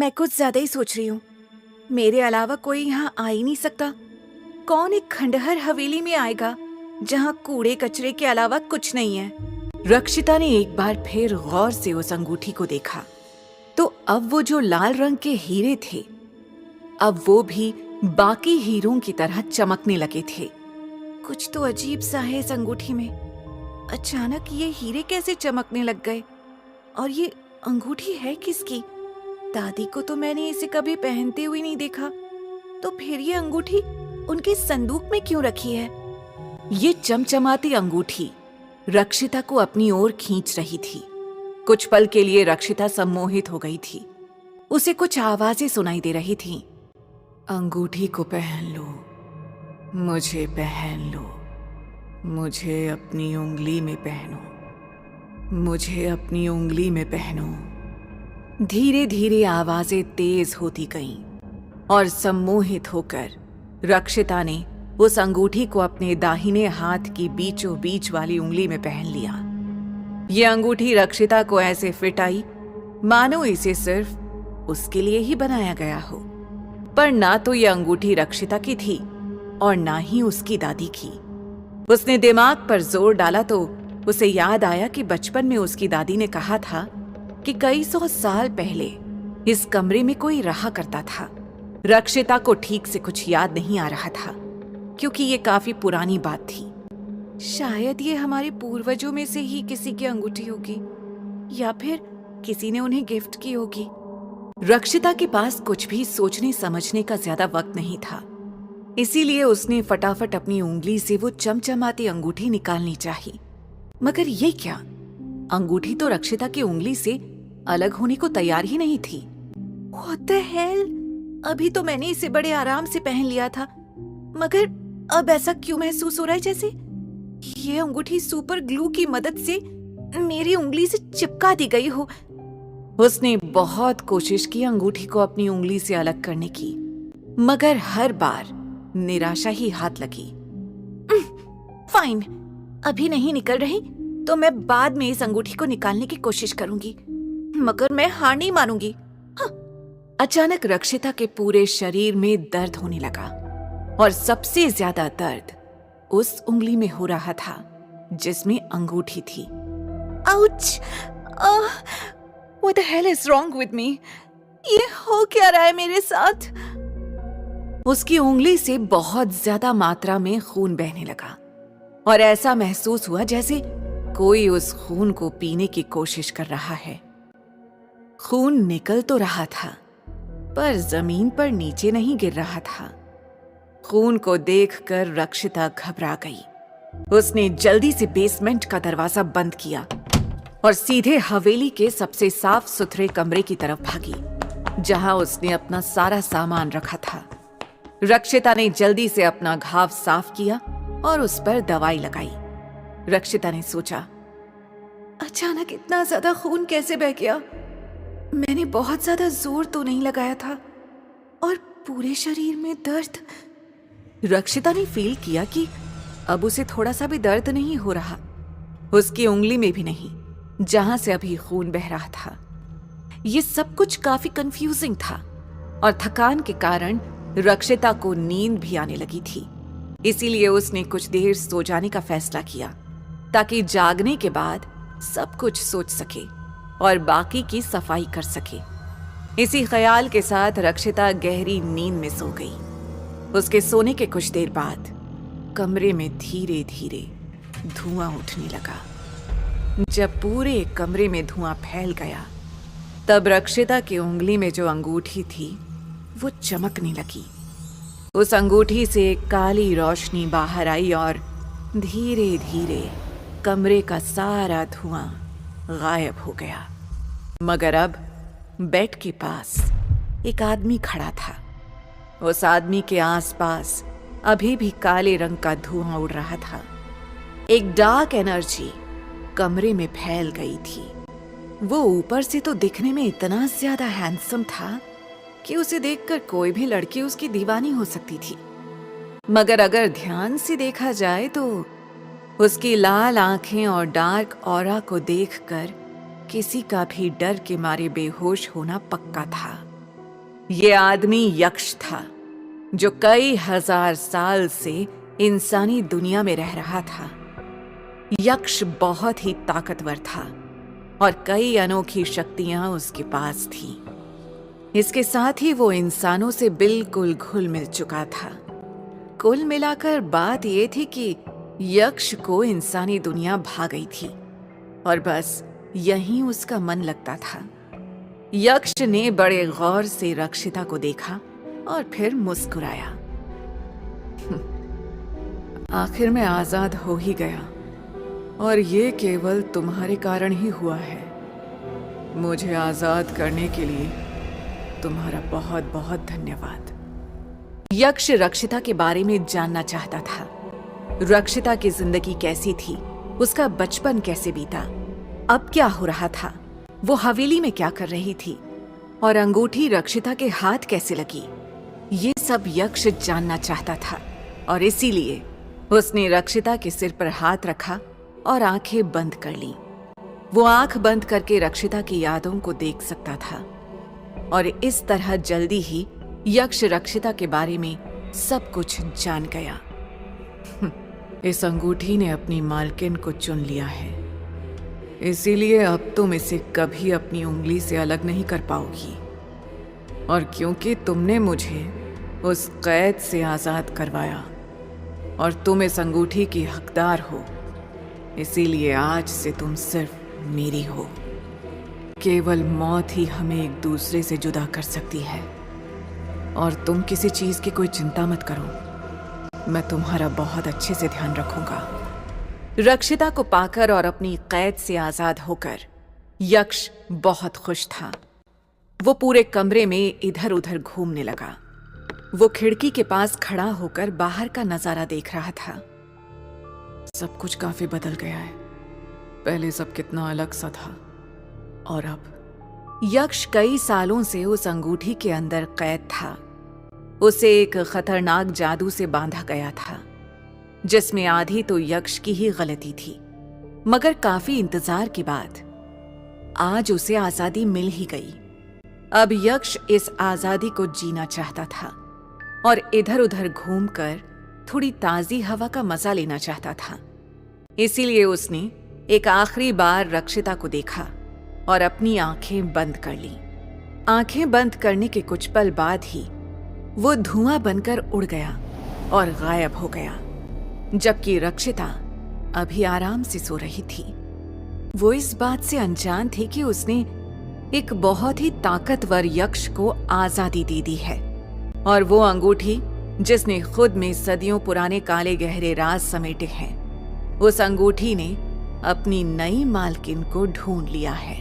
मैं कुछ ज्यादा ही सोच रही हूँ। मेरे अलावा कोई यहाँ आ ही नहीं सकता। कौन एक खंडहर हवेली में आएगा जहाँ कूड़े कचरे के अलावा कुछ नहीं है। रक्षिता ने एक बार फिर गौर से उस अंगूठी को देखा तो अब वो जो लाल रंग के हीरे थे, अब वो भी बाकी हीरों की तरह चमकने लगे थे। कुछ तो अजीब सा है इस अंगूठी में। अचानक ये हीरे कैसे चमकने लग गए? और ये अंगूठी है किसकी? दादी को तो मैंने इसे कभी पहनते हुए नहीं देखा। तो फिर ये अंगूठी उनके संदूक में क्यों रखी है? ये चमचमाती अंगूठी रक्षिता को अपनी ओर खींच रही थी। कुछ पल के लिए रक्षिता सम्मोहित हो गई थी। उसे कुछ आवाजें सुनाई दे रही थीं। अंगूठी को पहन लो, मुझे पहन लो, मुझे अपनी उंगली में पहनो, मुझे अपनी उंगली में पहनो। धीरे धीरे आवाजें तेज होती गईं और सम्मोहित होकर रक्षिता ने उस अंगूठी को अपने दाहिने हाथ की बीचों बीच वाली उंगली में पहन लिया। ये अंगूठी रक्षिता को ऐसे फिट आई मानो इसे सिर्फ उसके लिए ही बनाया गया हो। पर ना तो ये अंगूठी रक्षिता की थी और ना ही उसकी दादी की। उसने दिमाग पर जोर डाला तो उसे याद आया कि बचपन में उसकी दादी ने कहा था कि कई 100 साल पहले इस कमरे में कोई रहा करता था। रक्षिता को ठीक से कुछ याद नहीं आ रहा था क्योंकि ये काफी पुरानी बात थी। शायद ये हमारे पूर्वजों में से ही किसी की अंगूठी होगी या फिर किसी ने उन्हें गिफ्ट की होगी। रक्षिता के पास कुछ भी सोचने समझने का ज्यादा वक्त नहीं था, इसीलिए उसने फटाफट अपनी उंगली से वो चमचमाती अंगूठी निकालनी चाहिए। मगर ये क्या? अंगूठी तो रक्षिता की उंगली से अलग होने को तैयार ही नहीं थी। What the hell? अभी तो मैंने इसे बड़े आराम से पहन लिया था, मगर अब ऐसा क्यों महसूस हो रहा है जैसे ये अंगूठी सुपर ग्लू की मदद से मेरी उंगली से चिपका दी गई हो। उसने बहुत कोशिश की अंगूठी को अपनी उंगली से अलग करने की, मगर हर बार निराशा ही हाथ लगी। फाइन, अभी नहीं निकल रही तो मैं बाद में इस अंगूठी को निकालने की कोशिश करूंगी, मगर मैं हार नहीं मानूंगी। अचानक रक्षिता के पूरे शरीर में दर्द होने लगा और सबसे ज्यादा दर्द उस उंगली में हो रहा था जिसमें अंगूठी थी। Ouch! What the hell is wrong with me? ये हो क्या रहा है मेरे साथ? उसकी उंगली से बहुत ज्यादा मात्रा में खून बहने लगा और ऐसा महसूस हुआ जैसे कोई उस खून को पीने की कोशिश कर रहा है। खून निकल तो रहा था पर जमीन पर नीचे नहीं गिर रहा था। खून को देखकर रक्षिता घबरा गई। उसने जल्दी से बेसमेंट का दरवाजा बंद किया और सीधे हवेली के सबसे साफ सुथरे कमरे की तरफ भागी जहां उसने अपना सारा सामान रखा था। रक्षिता ने जल्दी से अपना घाव साफ किया और उस पर दवाई लगाई। रक्षिता ने सोचा, अचानक इतना ज्यादा खून कैसे बह गया? मैंने बहुत ज्यादा जोर तो नहीं लगाया था और पूरे शरीर में दर्द। रक्षिता ने फील किया कि अब उसे थोड़ा सा भी दर्द नहीं हो रहा, उसकी उंगली में भी नहीं जहां से अभी खून बह रहा था। ये सब कुछ काफी कंफ्यूजिंग था और थकान के कारण रक्षिता को नींद भी आने लगी थी। इसीलिए उसने कुछ देर सो जाने का फैसला किया ताकि जागने के बाद सब कुछ सोच सके और बाकी की सफाई कर सके। इसी ख्याल के साथ रक्षिता गहरी नींद में सो गई। उसके सोने के कुछ देर बाद कमरे में धीरे धीरे धुआं उठने लगा। जब पूरे कमरे में धुआं फैल गया तब रक्षिता की उंगली में जो अंगूठी थी वो चमकने लगी। उस अंगूठी से एक काली रोशनी बाहर आई और धीरे धीरे कमरे का सारा धुआं गायब हो गया। मगर अब बेड के पास एक आदमी खड़ा था। उस आदमी के आसपास अभी भी काले रंग का धुआं उड़ रहा था। एक डार्क एनर्जी कमरे में फैल गई थी। वो ऊपर से तो दिखने में इतना ज्यादा हैंडसम था कि उसे देखकर कोई भी लड़की उसकी दीवानी हो सकती थी, मगर अगर ध्यान से देखा जाए तो उसकी लाल आंखें और डार्क ऑरा को देखकर किसी का भी डर के मारे बेहोश होना पक्का था। ये आदमी यक्ष था जो कई हजार साल से इंसानी दुनिया में रह रहा था। यक्ष बहुत ही ताकतवर था और कई अनोखी शक्तियां उसके पास थीं। इसके साथ ही वो इंसानों से बिल्कुल घुल मिल चुका था। कुल मिलाकर बात ये थी कि यक्ष को इंसानी दुनिया भा गई थी और बस यहीं उसका मन लगता था। यक्ष ने बड़े गौर से रक्षिता को देखा और फिर मुस्कुराया। आखिर मैं आजाद हो ही गया और ये केवल तुम्हारे कारण ही हुआ है। मुझे आजाद करने के लिए तुम्हारा बहुत बहुत धन्यवाद। यक्ष रक्षिता के बारे में जानना चाहता था। रक्षिता की जिंदगी कैसी थी, उसका बचपन कैसे बीता, अब क्या हो रहा था, वो हवेली में क्या कर रही थी और अंगूठी रक्षिता के हाथ कैसे लगी, ये सब यक्ष जानना चाहता था। और इसीलिए उसने रक्षिता के सिर पर हाथ रखा और आंखें बंद कर लीं। वो आंख बंद करके रक्षिता की यादों को देख सकता था और इस तरह जल्दी ही यक्ष रक्षिता के बारे में सब कुछ जान गया। इस अंगूठी ने अपनी मालकिन को चुन लिया है, इसीलिए अब तुम इसे कभी अपनी उंगली से अलग नहीं कर पाओगी। और क्योंकि तुमने मुझे उस कैद से आजाद करवाया और तुम इस अंगूठी की हकदार हो, इसीलिए आज से तुम सिर्फ मेरी हो। केवल मौत ही हमें एक दूसरे से जुदा कर सकती है और तुम किसी चीज की कोई चिंता मत करो, मैं तुम्हारा बहुत अच्छे से ध्यान रखूंगा। रक्षिता को पाकर और अपनी कैद से आजाद होकर यक्ष बहुत खुश था। वो पूरे कमरे में इधर उधर घूमने लगा। वो खिड़की के पास खड़ा होकर बाहर का नजारा देख रहा था। सब कुछ काफी बदल गया है। पहले सब कितना अलग सा था और अब। यक्ष कई सालों से उस अंगूठी के अंदर कैद था। उसे एक खतरनाक जादू से बांधा गया था, जिसमें आधी तो यक्ष की ही गलती थी। मगर काफी इंतजार के बाद आज उसे आजादी मिल ही गई। अब यक्ष इस आजादी को जीना चाहता था और इधर उधर घूमकर थोड़ी ताजी हवा का मजा लेना चाहता था। इसीलिए उसने एक आखिरी बार रक्षिता को देखा और अपनी आंखें बंद कर ली। आंखें बंद करने के कुछ पल बाद ही वो धुआं बनकर उड़ गया और गायब हो गया, जबकि रक्षिता अभी आराम से सो रही थी। वो इस बात से अनजान थी कि उसने एक बहुत ही ताकतवर यक्ष को आजादी दे दी है और वो अंगूठी जिसने खुद में सदियों पुराने काले गहरे राज समेटे हैं, उस अंगूठी ने अपनी नई मालकिन को ढूंढ लिया है।